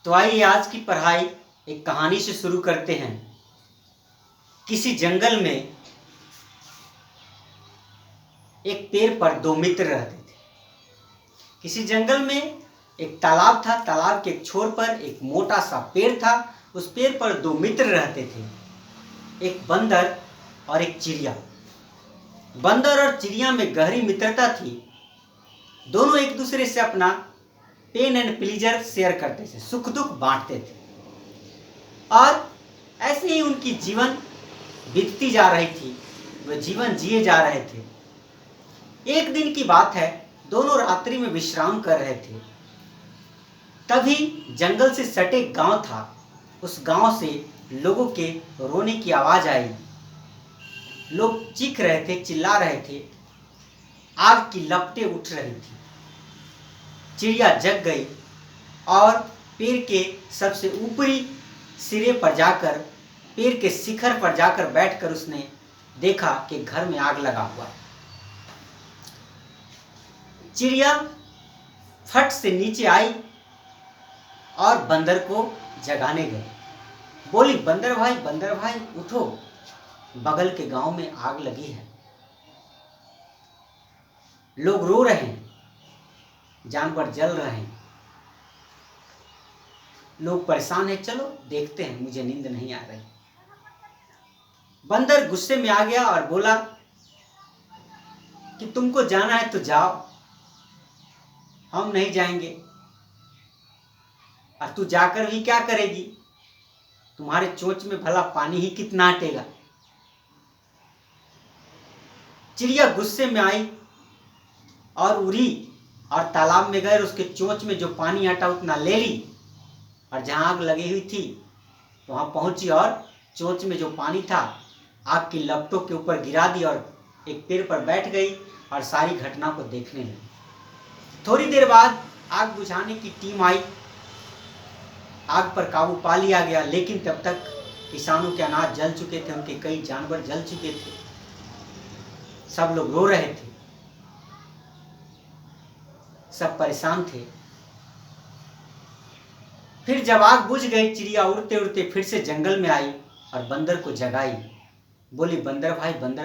तो आइए आज की पढ़ाई एक कहानी से शुरू करते हैं। किसी जंगल में एक पेड़ पर दो मित्र रहते थे। किसी जंगल में एक तालाब था। तालाब के एक छोर पर एक मोटा सा पेड़ था। उस पेड़ पर दो मित्र रहते थे, एक बंदर और एक चिड़िया। बंदर और चिड़िया में गहरी मित्रता थी। दोनों एक दूसरे से अपना पेन एंड प्लीजर शेयर करते थे, सुख दुख बांटते थे और ऐसे ही उनकी जीवन बीतती जा रही थी। वे जीवन जिए जा रहे थे। एक दिन की बात है, दोनों रात्रि में विश्राम कर रहे थे। तभी जंगल से सटे गांव था। उस गांव से लोगों के रोने की आवाज आई। लोग चीख रहे थे, चिल्ला रहे थे। आग की लपटें उठ रही थी। चिड़िया जग गई और पेड़ के सबसे ऊपरी सिरे पर जाकर, पेड़ के शिखर पर जाकर बैठकर उसने देखा कि घर में आग लगा हुआ है। चिड़िया फट से नीचे आई और बंदर को जगाने गई। बोली, बंदर भाई उठो, बगल के गांव में आग लगी है, लोग रो रहे हैं, जानवर जल रहे हैं, लोग परेशान हैं, चलो देखते हैं, मुझे नींद नहीं आ रही। बंदर गुस्से में आ गया और बोला कि तुमको जाना है तो जाओ, हम नहीं जाएंगे। और तू जाकर भी क्या करेगी? तुम्हारे चोंच में भला पानी ही कितना अटेगा। चिड़िया गुस्से में आई और उड़ी और तालाब में गए। उसके चोंच में जो पानी अटा उतना ले ली और जहां आग लगी हुई थी वहां पहुंची और चोंच में जो पानी था आग की लपटों के ऊपर गिरा दी और एक पेड़ पर बैठ गई और सारी घटना को देखने लगी। थोड़ी देर बाद आग बुझाने की टीम आई। आग पर काबू पा लिया गया, लेकिन तब तक किसानों के अनाज जल चुके थे, उनके कई जानवर जल चुके थे। सब लोग रो रहे थे, सब परेशान थे। फिर जब आग बुझ गई, चिड़िया उड़ते उड़ते फिर से जंगल में आई और बंदर को जगाई। बोली, बंदर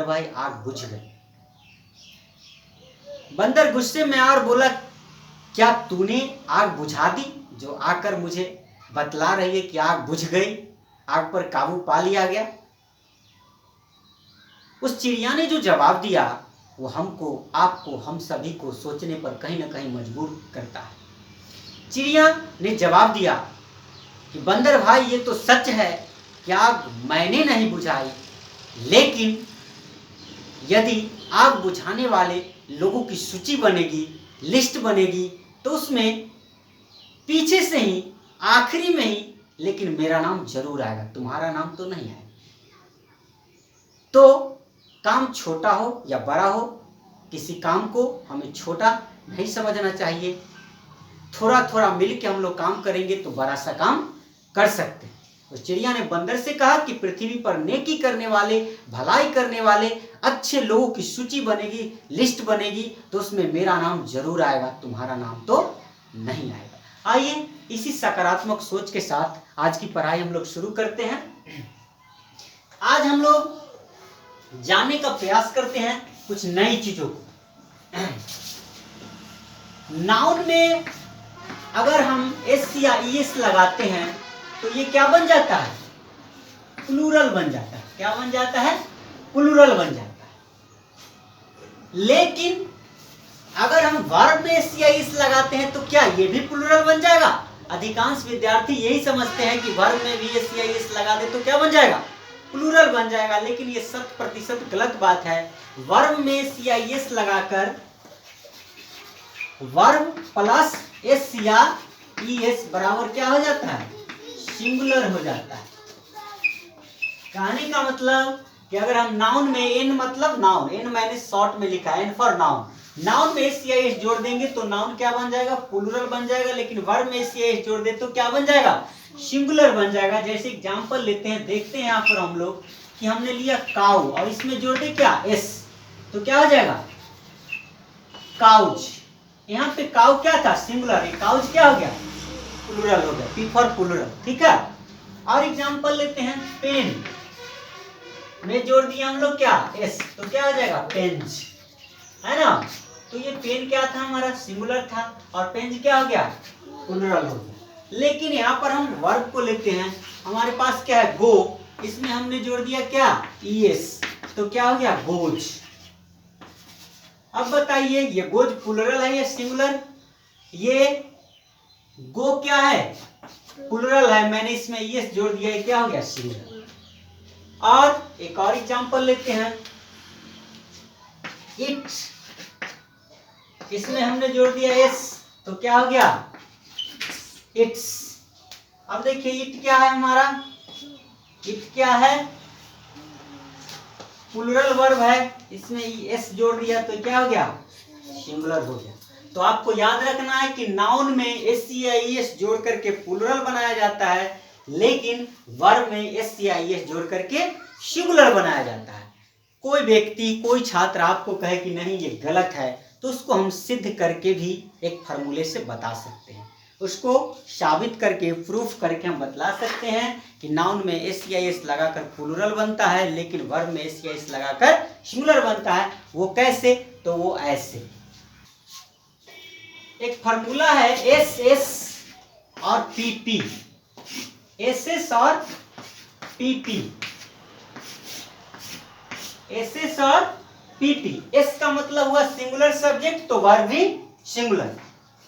भाई आग बुझ गई। बंदर गुस्से में आया और बोला, क्या तूने आग बुझा दी जो आकर मुझे बतला रही है कि आग बुझ गई, आग पर काबू पा लिया गया? उस चिड़िया ने जो जवाब दिया वो हमको, आपको, हम सभी को सोचने पर कहीं ना कहीं मजबूर करता है। चिड़िया ने जवाब दिया कि बंदर भाई, ये तो सच है कि आग मैंने नहीं बुझाई, लेकिन यदि आग बुझाने वाले लोगों की सूची बनेगी, लिस्ट बनेगी, तो उसमें पीछे से ही, आखिरी में ही, लेकिन मेरा नाम जरूर आएगा, तुम्हारा नाम तो नहीं आएगा। तो काम छोटा हो या बड़ा हो, किसी काम को हमें छोटा नहीं समझना चाहिए। थोड़ा थोड़ा मिलकर हम लोग काम करेंगे तो बड़ा सा काम कर सकते हैं। उस चिड़िया ने बंदर से कहा कि पृथ्वी पर नेकी करने वाले, भलाई करने वाले अच्छे लोगों की सूची बनेगी, लिस्ट बनेगी, तो उसमें मेरा नाम जरूर आएगा, तुम्हारा नाम तो नहीं आएगा। आइए इसी सकारात्मक सोच के साथ आज की पढ़ाई हम लोग शुरू करते हैं। आज हम लोग जानने का प्रयास करते हैं कुछ नई चीजों को। नाउन में अगर हम एस या ईएस लगाते हैं तो ये क्या बन जाता है? प्लूरल बन जाता है। क्या बन जाता है? प्लूरल बन जाता है। लेकिन अगर हम वर्ब में एस या ईएस लगाते हैं तो क्या ये भी प्लूरल बन जाएगा? अधिकांश विद्यार्थी यही समझते हैं कि वर्ब में भी एस या ईएस लगा दे तो क्या बन जाएगा? प्लूरल बन जाएगा। लेकिन ये 100% गलत बात है। वर्ब में एस या ईएस लगाकर वर्ब प्लस एस या ईएस बराबर क्या हो जाता है? सिंगुलर हो जाता है। कहने का मतलब कि अगर हम नाउन में एन, मतलब नाउन, एन मैंने शॉर्ट में लिखा है, एन फॉर नाउन, नाउन में एस या एस जोड़ देंगे तो नाउन क्या बन जाएगा? प्लूरल बन जाएगा। लेकिन वर्ब में एस या एस जोड़ दे तो क्या बन जाएगा? सिंगुलर बन जाएगा। जैसे एग्जांपल लेते हैं, देखते हैं यहाँ पर हम लोग कि हमने लिया काउ और इसमें जोड़ दे क्या? एस, तो क्या हो जाएगा? काउच। यहाँ पे काउ क्या था, सिंगुलर, काउज क्या हो गया, प्लूरल हो गया, पी फॉर प्लूरल, ठीक है। और एग्जांपल लेते हैं, पेन में जोड़ दिया हम लोग क्या, एस, तो क्या हो जाएगा, पेंज, है ना। तो ये पेन क्या था हमारा, सिंगुलर था, और पेंज क्या हो गया, प्लूरल हो गया। लेकिन यहाँ पर हम वर्ब को लेते हैं, हमारे पास क्या है, गो, इसमें हमने जोड़ दिया क्या, ईएस, तो क्या हो गया, गोज। अब बताइए ये गोज प्लूरल है या सिंगुलर, ये गो क्या है, प्लूरल है, मैंने इसमें ईएस जोड़ दिया, ये क्या हो गया, सिंगुलर। और एक और एग्जांपल लेते हैं, इट, इसमें हमने जोड़ दिया एस, तो क्या हो गया, इट्स। अब देखिए इट क्या है हमारा, इट क्या है, प्लूरल वर्ब है, इसमें एस जोड़ दिया तो क्या हो गया, सिंगुलर हो गया। तो आपको याद रखना है कि नाउन में एस या ईएस जोड़ करके प्लूरल बनाया जाता है, लेकिन वर्ब में एस या ईएस जोड़ करके सिंगुलर बनाया जाता है। कोई व्यक्ति, कोई छात्र आपको कहे कि नहीं ये गलत है, तो उसको हम सिद्ध करके भी एक फार्मूले से बता सकते हैं, उसको साबित करके, प्रूफ करके हम बतला सकते हैं कि नाउन में एस या एस लगाकर प्लूरल बनता है, लेकिन वर्ब में एस या एस लगाकर सिंगुलर बनता है। वो कैसे, तो वो ऐसे, एक फार्मूला है एस एस और पीपी, एस एस और पीपी, एस एस और पीपी। एस का मतलब हुआ सिंगुलर सब्जेक्ट तो वर्ब भी सिंगुलर,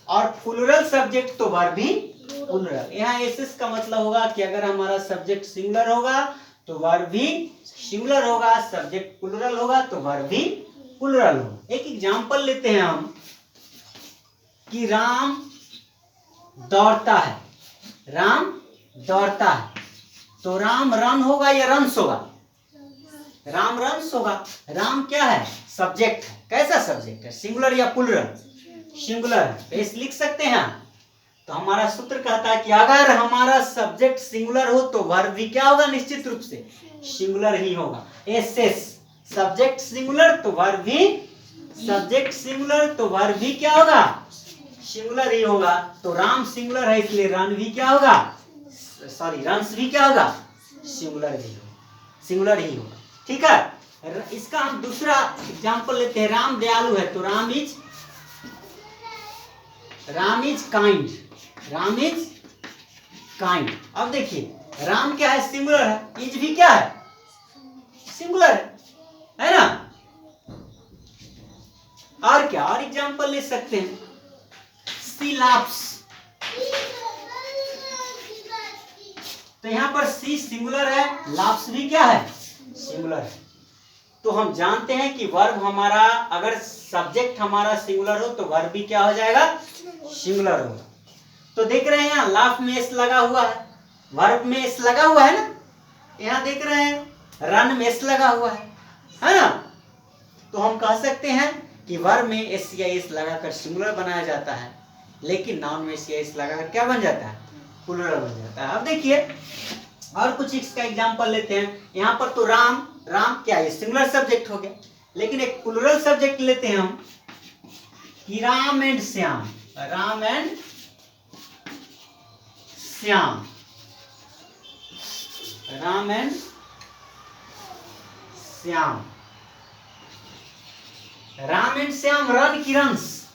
और प्लूरल सब्जेक्ट तो वर्ब भी प्लूरल। यहाँ एस एस का मतलब होगा कि अगर हमारा सब्जेक्ट सिंगुलर होगा तो वर्ब भी सिंगुलर होगा, सब्जेक्ट प्लूरल होगा तो वर्ब भी प्लूरल होगा। एक एग्जांपल लेते हैं हम कि राम दौड़ता है, राम दौड़ता है, तो राम रन होगा या रन्स होगा, राम रन्स होगा। राम क्या है, सब्जेक्ट है, कैसा सब्जेक्ट है, सिंगुलर या प्लूरल, सिंगुलर है, तो इस लिख सकते हैं। तो हमारा सूत्र कहता है कि अगर हमारा सब्जेक्ट सिंगुलर हो तो वर्ब भी क्या होगा, निश्चित रूप से सिंगुलर ही होगा। एस एस, सब्जेक्ट सिंगुलर तो वर्ब भी, सब्जेक्ट सिंगुलर तो वर्ब भी क्या होगा, सिंगुलर ही होगा। तो राम सिंगुलर है, इसलिए रन भी क्या होगा, सॉरी रन्स भी क्या होगा, सिंगुलर ही होगा, सिंगुलर ही होगा, ठीक है। इसका हम दूसरा एग्जांपल लेते हैं, राम दयालु है, तो Ram is kind, Ram is kind. अब देखिए राम क्या है, सिंगुलर है, इज भी क्या है, सिंगुलर है ना। और क्या, और एग्जांपल ले सकते हैं, सी लाफ्स, तो यहां पर सी सिंगुलर है, लाफ्स भी क्या है, सिंगुलर है। तो हम जानते हैं कि वर्ब हमारा, अगर सब्जेक्ट हमारा सिंगुलर हो तो वर्ब भी क्या हो जाएगा, सिंगुलर होगा। तो देख रहे हैं यहाँ लाफ में एस लगा हुआ है, वर्ब में एस लगा हुआ है ना, यहाँ देख रहे हैं रन में एस लगा हुआ है ना। तो हम कह सकते हैं कि वर्ब में एस या एस लगाकर सिंगुलर बनाया जाता है, लेकिन नाउन में एस या एस लगाकर क्या बन जाता है, प्लूरल बन जाता है। अब देखिए और कुछ इसका एग्जांपल लेते हैं। यहाँ पर तो राम, राम क्या है, सिंगुलर सब्जेक्ट हो गया, लेकिन एक प्लूरल सब्जेक्ट लेते हैं हम कि Ram and Shyam, Ram and Shyam, Ram and Shyam, Ram and Shyam run की रन्स,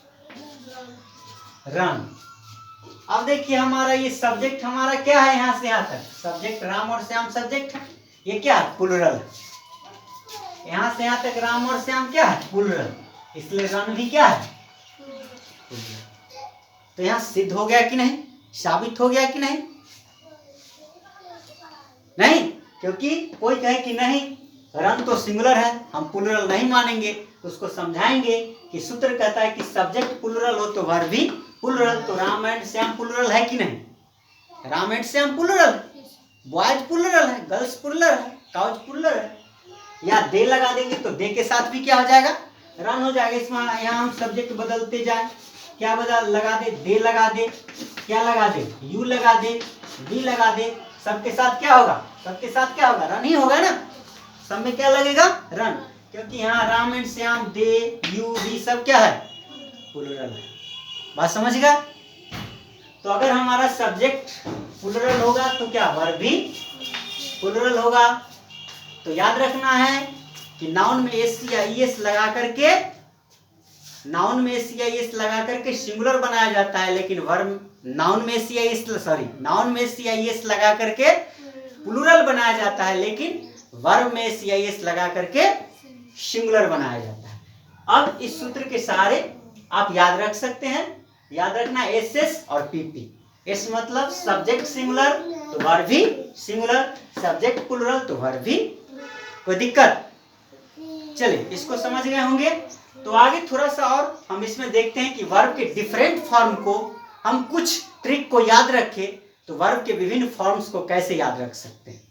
रन। अब देखिए हमारा ये सब्जेक्ट हमारा क्या है, यहां से यहां तक सब्जेक्ट राम और श्याम सब्जेक्ट है, ये क्या है, प्लूरल है। यहां से यहां तक राम और श्याम क्या है, प्लूरल, इसलिए रन भी क्या है, तो यहां सिद्ध हो गया कि नहीं, साबित हो गया कि नहीं, नहीं, क्योंकि कोई कहे कि नहीं रन तो सिंगुलर है, हम प्लूरल नहीं मानेंगे, तो उसको समझाएंगे कि सूत्र कहता है कि सब्जेक्ट प्लूरल हो तो वर्ब भी प्लूरल। तो राम एंड श्याम प्लूरल है कि नहीं, Ram and Shyam plural, boys plural है, गर्ल्स प्लूरल है, काउज प्लूरल है। या दे लगा देंगे तो दे के साथ भी क्या हो जाएगा, रन हो जाएगा। इसमें यहाँ हम सब्जेक्ट बदलते जाए, क्या बदल लगा दे, दे लगा दे, क्या लगा दे, यू लगा दे, वी लगा दे, सबके साथ क्या होगा, सबके साथ क्या होगा, रन ही होगा ना, सब में क्या लगेगा, रन, क्योंकि यहाँ Ram and Shyam, they, you, we सब क्या है, प्लूरल है। बात समझ गया? तो अगर हमारा सब्जेक्ट प्लूरल होगा तो क्या वर्ब भी प्लूरल होगा। तो याद रखना है कि नाउन में एस या ई एस लगा करके सिंगुलर बनाया जाता है, लेकिन वर्ब नाउन में एस या ई एस लगा करके प्लूरल बनाया जाता है, लेकिन वर्ब में एस या ई एस लगा करके सिंगुलर बनाया जाता है। अब इस सूत्र के सहारे आप याद रख सकते हैं। याद रखना एस एस और पीपी। एस मतलब सब्जेक्ट सिंगुलर तो वर्ब भी सिंगुलर, सब्जेक्ट प्लूरल तो वर्ब भी। कोई दिक्कत? चलिए इसको समझ गए होंगे। तो आगे थोड़ा सा और हम इसमें देखते हैं कि वर्ब के डिफरेंट फॉर्म को हम कुछ ट्रिक को याद रखें तो वर्ब के विभिन्न फॉर्म्स को कैसे याद रख सकते हैं।